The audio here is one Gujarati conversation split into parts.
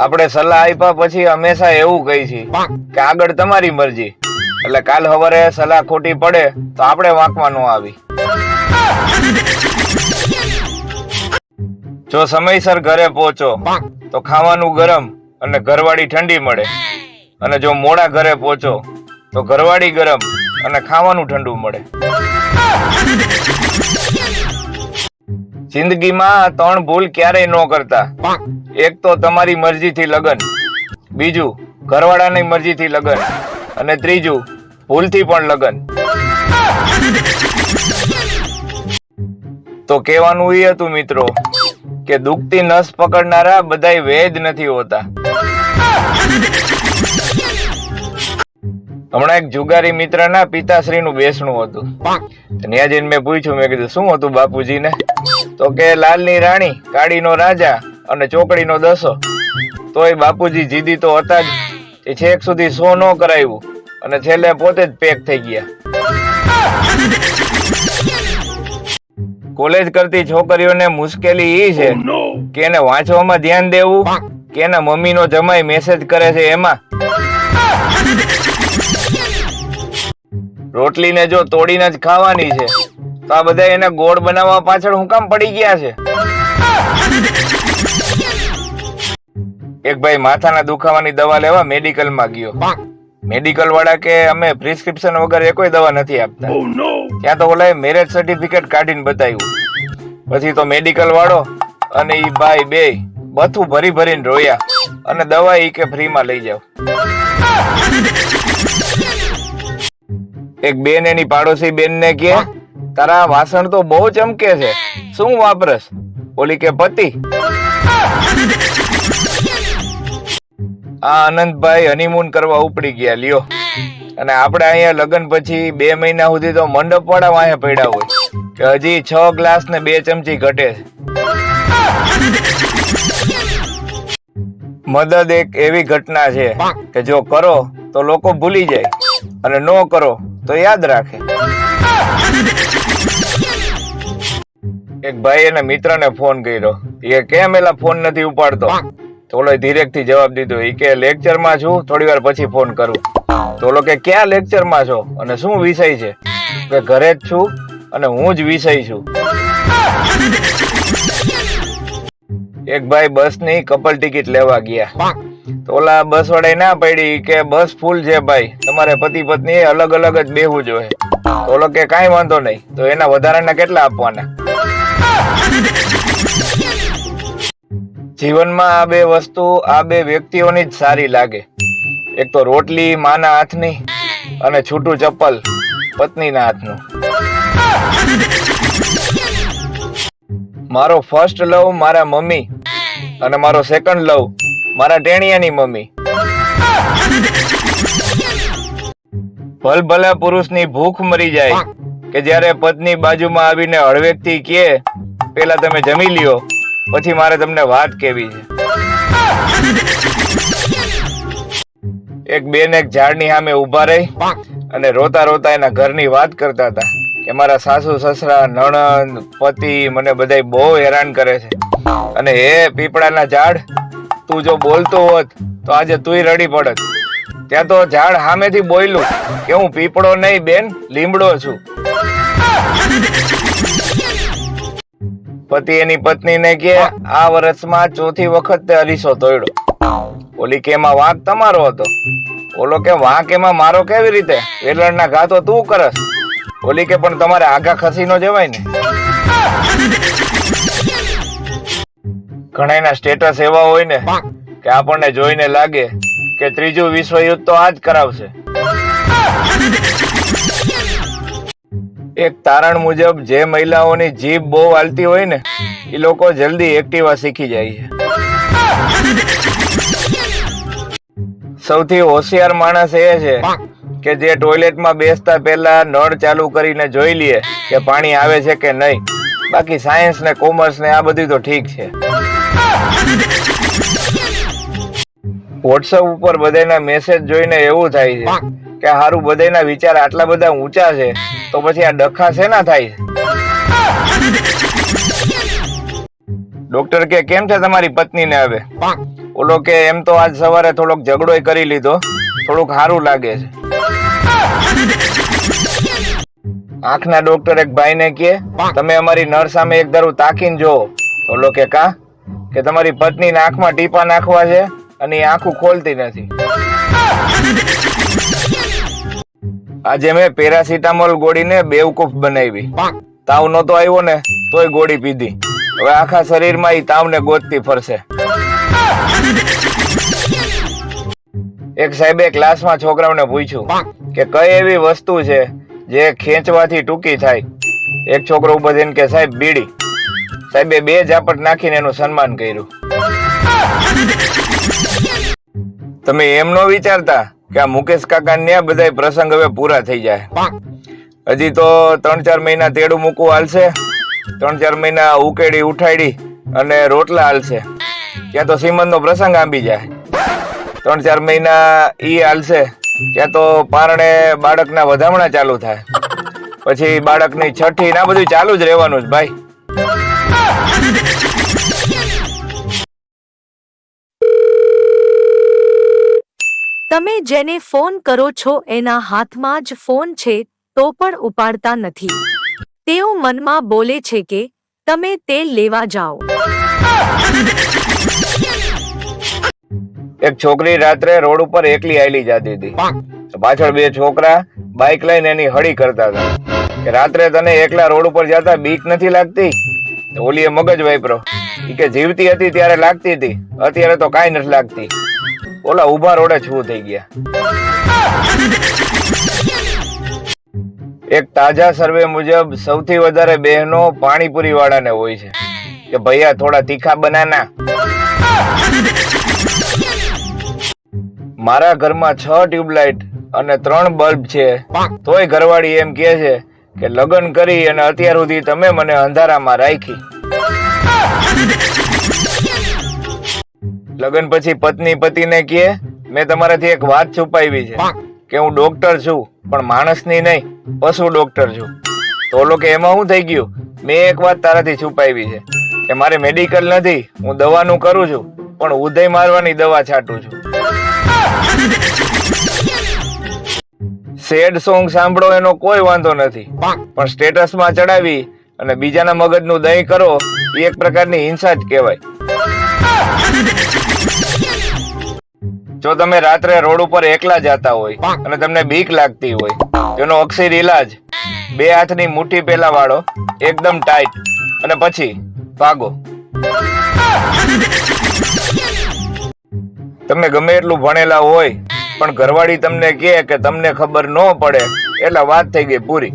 આપણે સલાહ આપ્યા પછી હંમેશા એવું કહી છે કે આગળ તમારી મરજી, એટલે કાલ સવારે સલાહ ખોટી પડે તો આપણે વાંકવા ન આવી. જો સમયસર ઘરે પહોંચો તો ખાવાનું ગરમ અને ઘરવાળી ઠંડી મળે, અને જો મોડા ઘરે પહોંચો તો ઘરવાળી ગરમ અને ખાવાનું ઠંડુ મળે. જિંદગીમાં 3 ભૂલ ક્યારેય ન કરતા. એક તો તમારી મરજીથી લગન, બીજું ઘરવાળાની મરજીથી લગન, અને ત્રીજું ભૂલથી પણ લગન. તો કહેવાનું એ હતું મિત્રો કે દુખતી નસ પકડનારા બધાય વૈદ નથી હોતા. હમણાં એક જુગારી મિત્રના પિતાશ્રીનું બેસણું હતું. ત્યાં જઈને મેં પૂછ્યું, મેં કીધું શું હતું બાપુજીને? તો કે લાલની રાણી, કાળીનો રાજા અને ચોકડીનો દસો. તોય બાપુજી જીદી તો હતા જ. એ છેક સુધી 100 ન કરાવ્યું અને છેલ્લે પોતે જ પેક થઈ ગયા. કોલેજ કરતી છોકરીઓને મુશ્કેલી એ છે કે એને વાંચવામાં ધ્યાન દેવું કે એના મમ્મીનો જમાઈ મેસેજ કરે છે એમાં. રોટલીને જો તોડીને જ ખાવાની છે તો આ બધા એને ગોળ બનાવવા પાછળ હું કામ પડી ગયા છે? એક ભાઈ માથાના દુખાવાની દવા લેવા મેડિકલમાં ગયો. મેડિકલ વાળા કે અમે પ્રિસ્ક્રિપ્શન વગર એકોય દવા નથી આપતા. ત્યાં તો ઓલાએ મેરેજ સર્ટિફિકેટ કાઢીને બતાવ્યું. પછી તો મેડિકલ વાળો અને ઈ ભાઈ બે બધું ભરી ભરીને રોયા અને દવા ઈ કે ફ્રીમાં લઈ જાવ. એક બેન એની પાડોશી બેનને કે તારા વાસણ તો બહુ ચમકે છે, શું વાપરસ? ઓલી કે પતિ. આ આનંદભાઈ હનીમૂન કરવા ઉપડી ગયા લ્યો, અને આપણે અહીંયા લગ્ન પછી 2 મહિના સુધી તો મંડપ વાળા વાંહે પડ્યા હોય કે હજી 6 ગ્લાસ ને 2 ચમચી ઘટે. મદદ એક એવી ઘટના છે કે જો કરો તો લોકો ભૂલી જાય અને ન કરો તો યાદ રાખે. એક ભાઈ એના મિત્રને ફોન કર્યો. એ કેમ એલા ફોન નથી ઉપાડતો? તો ઓલો ધીરેકથી જવાબ દીધો, એ કે લેક્ચરમાં છું, થોડી વાર પછી ફોન કરું. તો ઓલો કે ક્યાં લેક્ચરમાં છો અને શું વિષય છે? કે ઘરે જ છું અને હું જ વિષય છું. એક ભાઈ બસની કપલ ટિકિટ લેવા ગયા. તો ઓલા બસ વાળાએ ના પાડી કે બસ ફૂલ છે ભાઈ, તમારે પતિ પત્ની અલગ અલગ જ બેહવું જોઈએ. તો ઓલો કે કાંઈ વાંધો નહીં, તો એના વધારાના કેટલા આપવાના? જીવનમાં આ 2 વસ્તુ આ 2 વ્યક્તિઓની જ સારી લાગે. એક તો રોટલી માના હાથની અને છૂટું ચપ્પલ પત્નીના હાથનું. મારો ફર્સ્ટ લવ મારા મમ્મી અને મારો સેકન્ડ લવ મારા ટેણિયાની મમ્મી. ભલભલા પુરુષની ભૂખ મરી જાય કે જ્યારે પત્ની બાજુમાં આવીને હળવેકથી કહે પેલા તમે જમી લ્યો, પછી મારે તમને વાત કેવી છે. એક બેન એક ઝાડની સામે ઉભા રહી અને રોતા રોતા એના ઘરની વાત કરતા હતા કે મારા સાસુ સસરા નણંદ પતિ મને બધાય બહુ હેરાન કરે છે, અને હે પીપળાના ઝાડ, તું જો બોલતો હોત તો આજે તુંય રડી પડત. ત્યાં તો ઝાડ સામેથી બોલ્યું કે હું પીપળો નહીં બેન, લીમડો છું. પતિ એની પત્નીને કે આ વર્ષમાં 4થી વખત તે અરીસો તોડ્યો. ઓલી કે એમાં વાંક તમારો હતો. ઓલો કે વાંક એમાં મારો કેવી રીતે? વેલણના ઘા તો તું કરસ. ઓલી કે પણ તમારે આઘા ખસી નો જવાય ને. ઘણાના સ્ટેટસ એવા હોય ને કે આપણને જોઈને લાગે કે 3જું વિશ્વયુદ્ધ તો આજ કરાવશે. એક તારણ મુજબ જે મહિલાઓની જીભ બહુ હાલતી હોય ને એ લોકો જલ્દી એક્ટિવા શીખી જાય છે. સૌથી હોશિયાર માણસ એ છે કે જે ટોયલેટમાં બેસતા પહેલા નળ ચાલુ કરીને જોઈ લે કે પાણી આવે છે કે નહીં. બાકી સાયન્સ ને કોમર્સ ને આ બધું તો ઠીક છે. વોટ્સઅપ ઉપર બધાના મેસેજ જોઈને એવું થાય છે કે હારું બધાના વિચાર આટલા બધા ઊંચા છે તો પછી આ ડખા શેના થાય છે? ડોક્ટર કે કેમ છે તમારી પત્નીને? હવે ઓલો કે એમ તો આજ સવારે થોડોક ઝઘડોય કરી લીધો, થોડુંક સારું લાગે છે. આંખના ડોક્ટર એક ભાઈને કહે, તમે અમારી નર સામે એક ધારું તાકીને જોવો. ઓલો કે કા? કે તમારી પત્નીના આંખમાં ટીપા નાખવા છે અને એ આંખું ખોલતી નથી. આજે મેં પેરાસિટામોલ ગોળીને બેવકૂફ બનાવી. તાવ નતો આવ્યો ને તોય ગોળી પીધી. હવે આખા શરીરમાં ઈ તાવને ગોતતી ફરશે. એક સાહેબે ક્લાસમાં છોકરાઓને પૂછ્યું કે કઈ એવી વસ્તુ છે જે ખેંચવાથી ટૂંકી થાય. એક છોકરો ઉભો થઈને કે સાહેબ બીડી. સાહેબે 2 ઝાપટ નાખીને એનું સન્માન કર્યું. તમે એમ ન વિચારતા કે આ મુકેશ કાકા ને બધા પ્રસંગ હવે પૂરા થઈ જાય. હજી તો 3-4 મહિના તેડું મૂકવું હાલશે, 3-4 મહિના ઉકેડી ઉઠાડી અને રોટલા હાલશે, ત્યાં તો શ્રીમંતનો પ્રસંગ આંબી જાય. 3-4 મહિના ઈ હાલશે, ત્યાં તો પારણે બાળકના વધામણા ચાલુ થાય, પછી બાળકની છઠ્ઠી ના બધું ચાલુ જ રહેવાનું છે ભાઈ. તમે જેને ફોન કરો છો એના હાથમાં જ ફોન છે તો પણ ઉપાડતા નથી. તેઓ મનમાં બોલે છે કે તમે તે લેવા જાઓ. એક છોકરી રાત્રે રોડ ઉપર એકલી આયલી જતી હતી. પાછળ 2 છોકરા બાઇક લઈને એની હળી કરતા હતા કે રાત્રે તને એકલા રોડ ઉપર જતા બીક નથી લાગતી? ઓલીએ મગજ વાપરો કે જીવતી હતી ત્યારે લાગતી હતી, અત્યારે તો કાંઈ નથી લાગતી. ઓલા ઉભા રોડે છું થઈ ગયા. એક તાજા સર્વે મુજબ સૌથી વધારે બહેનો પાણીપુરી વાળાને હોય છે કે ભૈયા થોડા તીખા બનાના. મારા ઘરમાં 6 ટ્યુબલાઇટ અને 3 બલ્બ છે, તોય ઘરવાળી એમ કહે છે કે લગ્ન કરી અને અત્યાર સુધી તમે મને અંધારામાં રાખી. લગ્ન પછી પત્ની પતિને કહે, મેં તમારાથી એક વાત છુપાવી છે કે હું ડોક્ટર છું, પણ માણસની નહીં, પશુ ડોક્ટર છું. તો ઓલો કે એમાં શું થઈ ગયું? મેં એક વાત તારાથી છુપાવી છે કે મારે મેડિકલ નથી, હું દવાનું કરું છું, પણ ઉદય મારવાની દવા છાંટું છું. સેડ સોંગ સાંભળો એનો કોઈ વાંધો નથી, પણ સ્ટેટસમાં ચડાવી અને બીજાના મગજનું દહીં કરો એ એક પ્રકારની હિંસા જ કહેવાય. જો તમે રાત્રે રોડ ઉપર એકલા જતા હોય અને તમને બીક લાગતી હોય, તેનો અક્ષર ઈલાજ 2 હાથની મુઠ્ઠી પેલા વાળો, એકદમ ટાઈટ, અને પછી ભાગો. તમે ગમે એટલું ભણેલા હોય પણ ઘરવાળી તમને કહે કે તમને ખબર ન પડે એટલે વાત થઈ ગઈ પૂરી.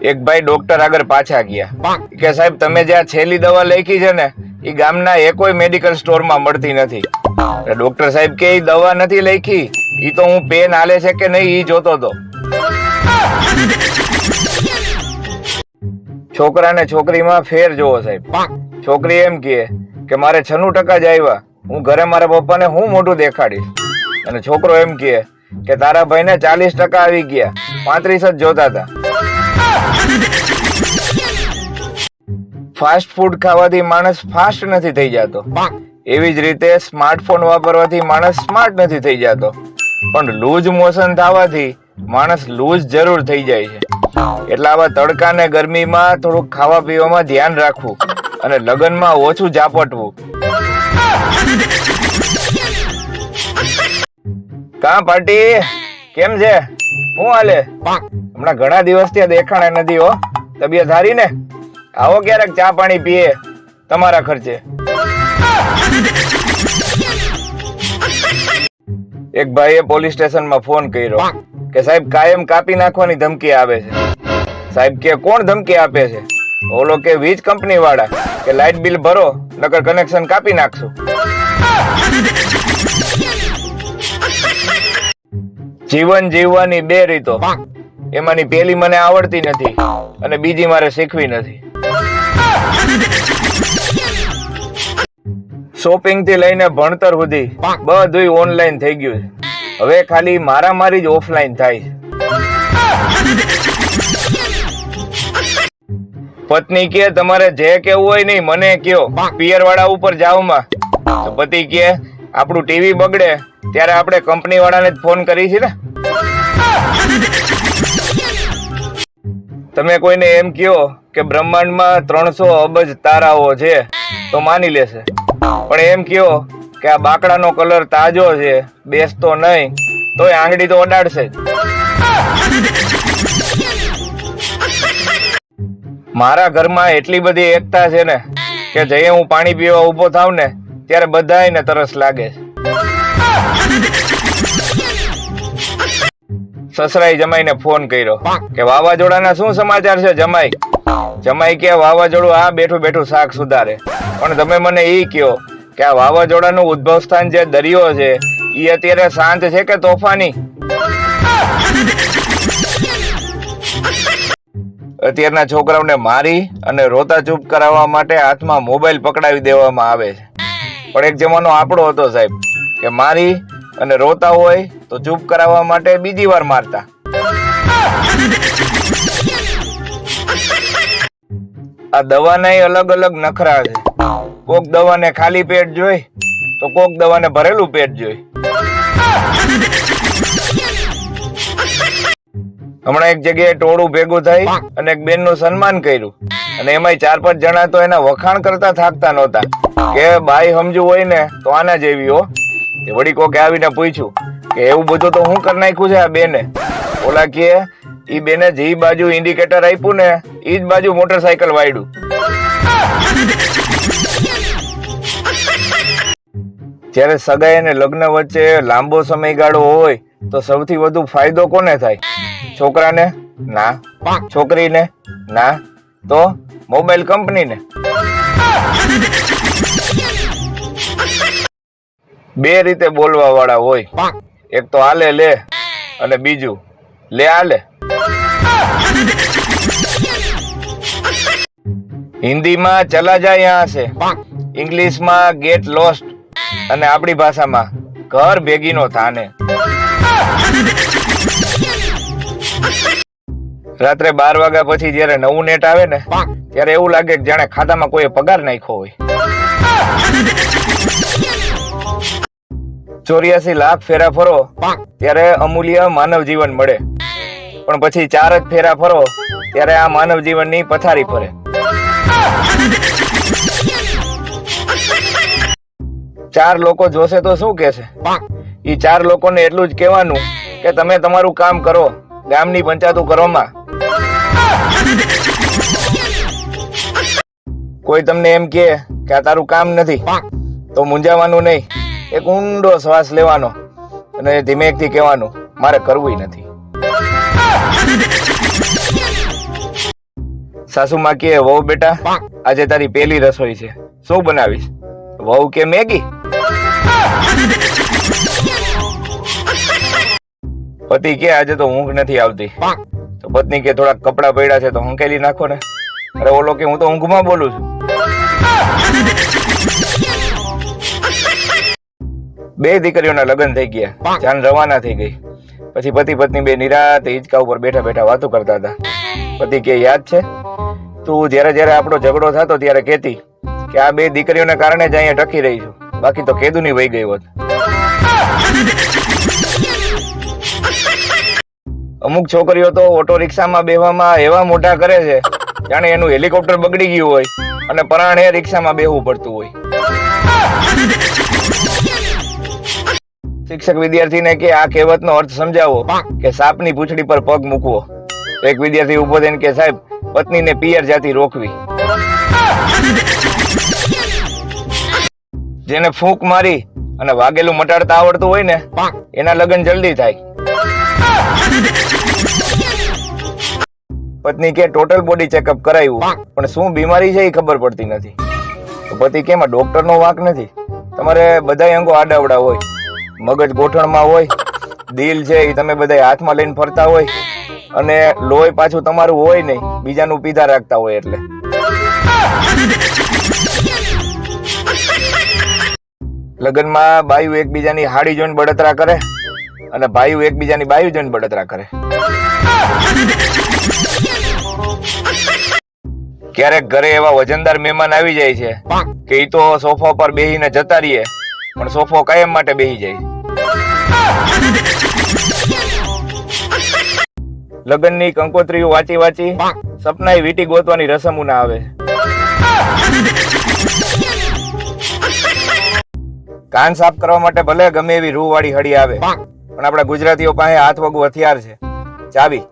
એક ભાઈ ડોક્ટર આગળ પાછા ગયા કે સાહેબ તમે જે આ છેલ્લી દવા લખી છે ને એ ગામના એકોય મેડિકલ સ્ટોરમાં મળતી નથી. ડોક્ટર સાહેબ કે એ દવા નથી લખી, ઈ તો હું પેન હાલે છે કે નહીં ઈ જોતો હતો. છોકરા ને છોકરીમાં ફેર જોવો સાહેબ. છોકરી એમ કહે કે મારે 96% જ આવ્યા, હું ઘરે મારા પપ્પાને હું મોઢું દેખાડીશ. અને છોકરો એમ કહે કે તારા ભાઈને 40% આવી ગયા, 35 જ જોતા હતા. ફાસ્ટ ફૂડ ખાવાથી માણસ ફાસ્ટ નથી થઈ જતો, એવી જ રીતે સ્માર્ટફોન વાપરવાથી માણસ સ્માર્ટ નથી થઈ જતો, પણ લૂઝ મોશન થવાથી માણસ લૂઝ જરૂર થઈ જાય છે. એટલે આવા તડકા ને ગરમીમાં થોડુંક ખાવા પીવામાં ધ્યાન રાખવું અને લગ્નમાં ઓછું ઝાપટવું. કા પાર્ટી કેમ છે? શું હાલે? હમણાં ઘણા દિવસ ત્યાં દેખાણા નથી હો. તબિયત સારી ને? આવો ક્યારેક ચા પાણી પીએ તમારા ખર્ચે. એક ભાઈએ પોલીસ સ્ટેશનમાં ફોન કર્યો કે સાહેબ કાયમ કાપી નાખવાની ધમકી આવે છે. સાહેબ કે કોણ ધમકી આપે છે? ઓલો કે વીજ કંપની વાળા કે લાઇટ બિલ ભરો નકર કનેક્શન કાપી નાખશું. જીવન જીવવાની 2 રીતો, એમાંની પહેલી મને આવડતી નથી અને બીજી મારે શીખવી નથી. શોપિંગ થી લઈને ભણતર સુધી બધું ઓનલાઈન થઈ ગયું છે. હવે ખાલી મારામારી જ ઓફલાઈન થાય છે. પત્ની કે તમારે જે કેવું હોય નહીં મને કયો, પિયર વાળા ઉપર જાવ માં. તો પતિ કે આપણું ટીવી બગડે ત્યારે આપણે કંપની વાળાને જ ફોન કરી છે ને. તમે કોઈને એમ કયો કે બ્રહ્માંડમાં 300 અબજ તારાઓ છે તો માની લેશે, પણ એમ કયો કે આ બાકડાનો કલર તાજો છે બેસતો નહીં તોય આંગળી તો અડાડશે જ. મારા ઘરમાં એટલી બધી એકતા છે ને કે જઈએ હું પાણી પીવા ઊભો થાવ ને ત્યારે બધાયને તરસ લાગે છે. સસરાઈ જમાઈને ફોન કર્યો કે વાવાઝોડાના શું સમાચાર છે જમાઈ. જમાઈ કે વાવાઝોડું આ બેઠું બેઠું શાક સુધારે, પણ તમે મને ઈ કયો કે આ વાવાઝોડાનું ઉદ્ભવ સ્થાન જે દરિયો છે ઈ અત્યારે શાંત છે કે તોફાની? અત્યારના છોકરાઓને મારી અને રોતા ચૂપ કરાવવા માટે હાથમાં મોબાઈલ પકડાવી દેવામાં આવે છે, પણ એક જમાનો આપણો હતો સાહેબ કે મારી અને રોતા હોય તો ચૂપ કરાવવા માટે બીજી વાર મારતા. આ દવાના અલગ અલગ નખરા છે. કોક દવાને ખાલી પેટ જોઈ તો કોક દવાને ભરેલું પેટ જોઈ. હમણાં એક જગ્યાએ ટોળું ભેગું થઈ અને એક બેન નું સન્માન કર્યું, અને એમાં 4-5 જણા તો એના વખાણ કરતા થાકતા નહોતા કે બાઈ સમજુ હોય ને તો આના જેવી હો. તે વળી કોકે આવીને પૂછ્યું કે એવું બધું તો હું કરી નાખ્યું છે આ બેને. ઓલા કે ઈ બેને જે બાજુ ઇન્ડિકેટર આપ્યું ને ઈ જ બાજુ મોટરસાયકલ વાળ્યું. જ્યારે સગાઈ અને લગ્ન વચ્ચે લાંબો સમયગાળો હોય તો સૌથી વધુ ફાયદો કોને થાય? છોકરાને? ના. છોકરીને? ના. તો મોબાઈલ કંપનીને. બે રીતે બોલવા વાળા હોય, એક તો આલે લે અને બીજું લે આલે. હિન્દીમાં ચલા જાય યહાં સે, ઇંગ્લિશમાં ગેટ લોસ્ટ અને આપણી ભાષામાં ઘર ભેગીનો થાને. રાત્રે 12 વાગ્યા પછી જયારે નવું નેટ આવે ને ત્યારે એવું લાગે કે જાણે ખાતામાં કોઈ પગાર નાખ્યો હોય. 84 લાખ ફેરા ફરો ત્યારે અમૂલ્ય માનવ જીવન મળે, પણ પછી 4 જ ફેરા ફરો ત્યારે આ માનવ જીવનની પથારી ફરે. 4 લોકો જોશે તો શું કહેશે? ઈ 4 લોકોને એટલું જ કહેવાનું કે તમે તમારું કામ કરો, ગામની પંચાયતો કરોમાં. કોઈ તમને એમ કહે કે આ તારું કામ નથી તો મૂંઝાવાનું નહીં, એક ઊંડો શ્વાસ લેવાનો અને ધીમેકથી કહેવાનું મારે કરવું નથી. સાસુમાં કહે વહુ બેટા આજે તારી પહેલી રસોઈ છે, શું બનાવીશ? વહુ કે મેગી. પતિ કે આજે તો ઊંઘ નથી આવતી, તો પત્ની કે થોડા કપડા પડ્યા છે તો હંકેલી નાખો ને. અરે ઓલો કે હું તો ઊંઘમાં બોલું છું. બે દીકરીઓના લગ્ન થઈ ગયા, જાન રવાના થઈ ગઈ. પછી પતિ પત્ની બે નિરાતે હિંચકા ઉપર બેઠા બેઠા વાતો કરતા હતા. પતિ કે યાદ છે તું જ્યારે જ્યારે આપણો ઝઘડો થતો ત્યારે કહેતી કે આ બે દીકરીઓને કારણે જ અહીંયા ટકી રહી છું, બાકી તો કેદુની વહી ગઈ હોત. અમુક છોકરીઓ તો ઓટો રિક્ષામાં બેહવામાં એવા મોઢા કરે છે જાણે એનું હેલિકોપ્ટર બગડી ગયું હોય અને પરાણે રિક્ષામાં બેહવું પડતું હોય. શિક્ષક વિદ્યાર્થીને કે આ કહેવતનો અર્થ સમજાવો કે સાપની પૂંછડી પર પગ મૂકવો. એક વિદ્યાર્થી ઉભો થઈને કે સાહેબ પત્નીને પિયર જાતિ રોકવી. જેને ફૂંક મારી અને વાગેલું મટાડતા આવડતું હોય ને એના લગ્ન જલ્દી થાય. પત્ની કે ટોટલ બોડી ચેકઅપ કરાવ્યું પણ શું બીમારી છે એ ખબર પડતી નથી. તો પતિ કે એમાં ડોક્ટરનો વાંક નથી, તમારે બધા અંગો આડાવડા હોય, મગજ ગોઠણમાં હોય, દિલ છે એ તમે બધા હાથમાં લઈને ફરતા હોય, અને લોહી પાછું તમારું હોય નહીં, બીજાનું પીધા રાખતા હોય. એટલે લગ્નમાં બાયુ એકબીજાની હાડી જોઈને બળતરા કરે અને ભાઈઓ એકબીજાની બાયુ જોઈને બળતરા કરે. ક્યારેક ઘરે એવા વજનદાર મહેમાન આવી જાય છે કે ઈ તો સોફા પર બેહીને જતા રહીએ, પણ સોફો કાયમ માટે બેહી જાય. લગ્નની કંકોત્રીઓ વાંચી વાંચી સપનાએ વીટી ગોતવાની રસમ ના આવે. કાન સાફ કરવા માટે ભલે ગમે એવી રૂ વાળી હળી આવે, પણ આપણા ગુજરાતીઓ પાસે હાથ વગું હથિયાર છે, ચાવી.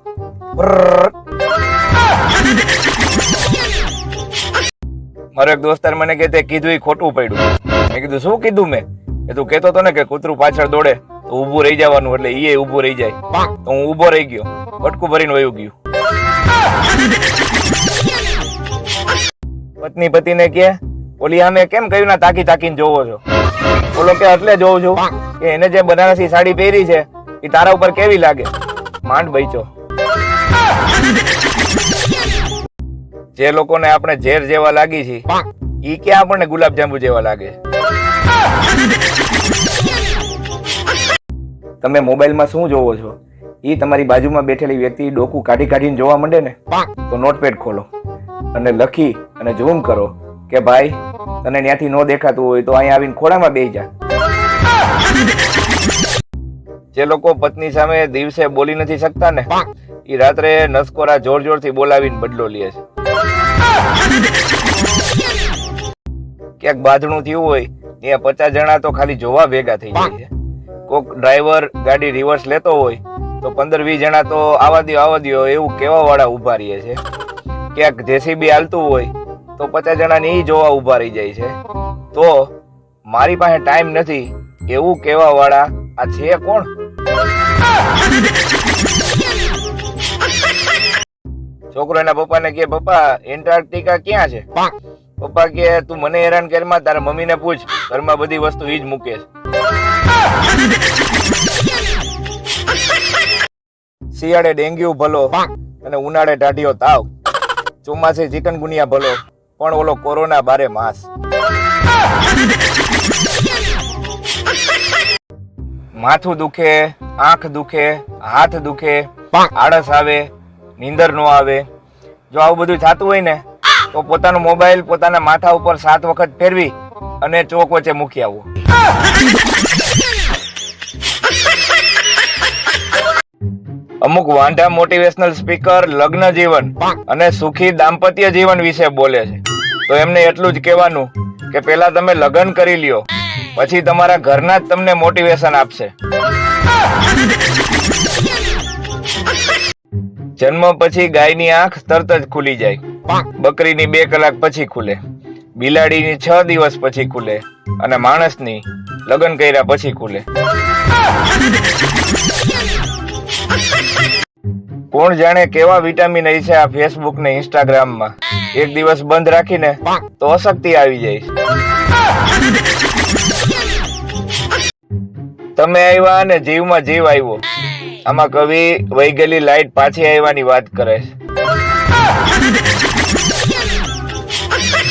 મારો એક દોસ્તાર મને કે તે કીધું એ ખોટું પડ્યું. મેં કીધું શું કીધું મેં? કે તું કેતો તો ને કે કૂતરું પાછળ દોડે તો ઊભું રહી જવાનું, એટલે ઈ ઊભું રહી જાય. તો હું ઊભો રહી ગયો, બટકું ભરીને વયું ગયું. પત્ની પતિને કે ઓલી આમે કેમ કહ્યું ના તાકી તાકીને જોવો છો? ઓલો કે એટલે જોઉં છું કે એને જે બનારસી સાડી પહેરી છે એ તારા ઉપર કેવી લાગે. માંડ બઈચો. જે લોકોને આપણે ઝેર જેવા લાગી છે ઈ ક્યાં આપણને ગુલાબજાંબુ જેવા લાગે. તમે મોબાઈલમાં શું જોવો છો ઈ તમારી બાજુમાં બેઠેલી વ્યક્તિ ડોકું કાઢી કાઢીને જોવા માંડે ને, તો નોટપેડ ખોલો અને લખી અને ઝૂમ કરો કે ભાઈ તને ત્યાંથી ન દેખાતું હોય તો અહીંયા આવીને ખોળામાં બેસી જા. જે લોકો પત્ની સામે દિવસે બોલી નથી શકતા ને, ઈ રાત્રે નસકોરા જોર જોરથી બોલાવીને બદલો લે છે. ક્યાંક બાંધણું થયું હોય ત્યાં 50 જણા તો ખાલી જોવા ભેગા થઈ જાય છે. કોક ડ્રાઈવર ગાડી રિવર્સ લેતો હોય તો 15-20 જણા તો આવા દ્યો એવું કેવા વાળા ઉભા રહે છે. ક્યાંક જેસીબી હાલતું હોય તો 50 જણાને ઈ જોવા ઉભા રહી જાય છે. તો મારી પાસે ટાઈમ નથી એવું કેવા વાળા આ છે કોણ? છોકરો એના પપ્પાને કે પપ્પા એન્ટાર્કટિકા ક્યાં છે? પપ્પા કે તું મને હેરાન કરમાં, તારા મમ્મીને પૂછ, ઘરમાં બધી વસ્તુ ઈ જ મૂકે છે. શિયાળે ડેન્ગ્યુ ભલો અને ઉનાળે ટાઢિયો તાવ, ચોમાસે ચિકનગુનિયા ભલો પણ ઓલો કોરોના બારે માસ. માથું દુખે, આંખ દુખે, હાથ દુખે, આળસ આવે, નીંદર નો આવે. જો આવું બધું થતું હોય ને તો પોતાનો મોબાઈલ પોતાના માથા ઉપર 7 વખત ફેરવી અને ચોક વચ્ચે મૂકી આવો. અમુક વાંઢા મોટિવેશનલ સ્પીકર લગ્ન જીવન અને સુખી દાંપત્ય જીવન વિશે બોલે છે, તો એમને એટલું જ કહેવાનું કે પહેલા તમે લગ્ન કરી લ્યો, પછી તમારા ઘરના જ તમને મોટિવેશન આપશે. જન્મ પછી ગાયની આંખ તરત જ ખુલી જાય, બકરીની 2 કલાક પછી ખુલે, બિલાડીની 6 દિવસ પછી ખુલે અને માણસની લગ્ન કર્યા પછી ખુલે. કોણ જાણે કેવા વિટામિન છે આ ફેસબુક ને ઇન્સ્ટાગ્રામ માં. એક દિવસ બંધ રાખીને તો અશક્તિ આવી જાય. તમે આવ્યા અને જીવમાં જીવ આવ્યો. આમાં કવિ વહી ગયેલી લાઈટ પાછી આવવાની વાત કરે છે.